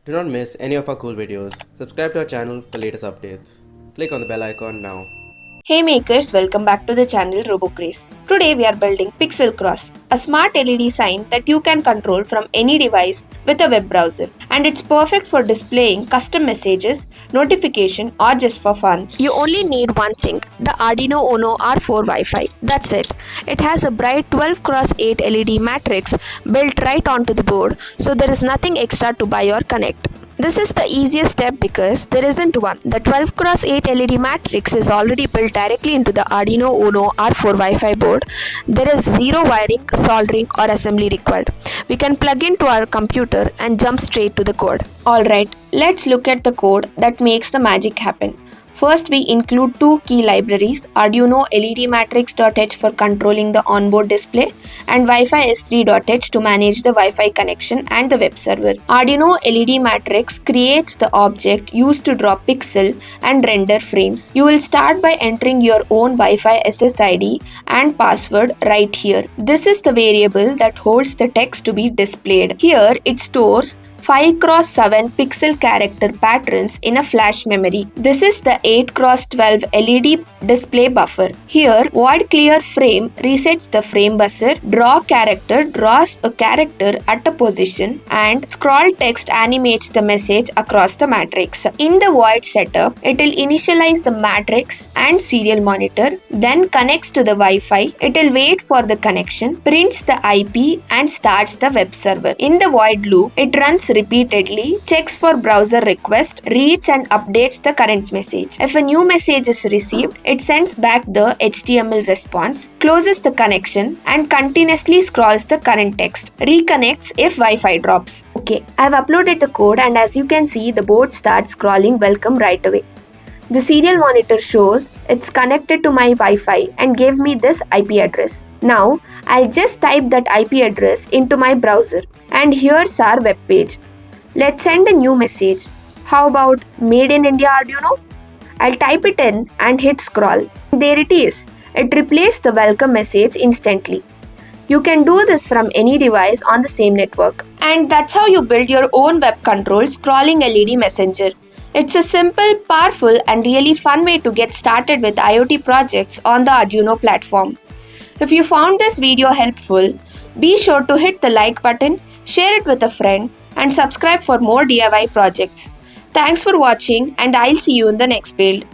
Do not miss any of our cool videos. Subscribe to our channel for latest updates. Click on the bell icon now. Hey makers, welcome back to the channel Robocraze. Today we are building PixelScroll, a smart LED sign that you can control from any device with a web browser. And it's perfect for displaying custom messages, notification or just for fun. You only need one thing, the Arduino UNO R4 WiFi. That's it. It has a bright 12x8 LED matrix built right onto the board, so there is nothing extra to buy or connect. This is the easiest step because there isn't one. The 12x8 LED matrix is already built directly into the Arduino UNO R4 Wi-Fi board. There is zero wiring, soldering or assembly required. We can plug into our computer and jump straight to the code. Alright, let's look at the code that makes the magic happen. First, we include two key libraries, Arduino LED matrix.h for controlling the onboard display and Wi-Fi S3.h to manage the Wi-Fi connection and the web server. Arduino LED matrix creates the object used to draw pixel and render frames. You will start by entering your own Wi-Fi SSID and password right here. This is the variable that holds the text to be displayed. Here, it stores 5x7 pixel character patterns in a flash memory. This is the 8x12 LED display buffer. Here, void clear frame resets the frame buzzer, draw character draws a character at a position, and scroll text animates the message across the matrix. In the void setup, it will initialize the matrix and serial monitor, then connects to the Wi-Fi. It will wait for the connection, prints the IP and starts the web server. In the void loop, it runs repeatedly, checks for browser request, reads and updates the current message. If a new message is received, it sends back the HTML response, closes the connection and continuously scrolls the current text, reconnects if Wi-Fi drops. Okay, I have uploaded the code and as you can see, the board starts scrolling welcome right away. The serial monitor shows it's connected to my Wi-Fi and gave me this IP address. Now, I'll just type that IP address into my browser and here's our web page. Let's send a new message. How about Made in India Arduino? I'll type it in and hit scroll. There it is. It replaced the welcome message instantly. You can do this from any device on the same network. And that's how you build your own web control scrolling LED messenger. It's a simple, powerful and really fun way to get started with IoT projects on the Arduino platform. If you found this video helpful, be sure to hit the like button, share it with a friend and subscribe for more DIY projects. Thanks for watching and I'll see you in the next build.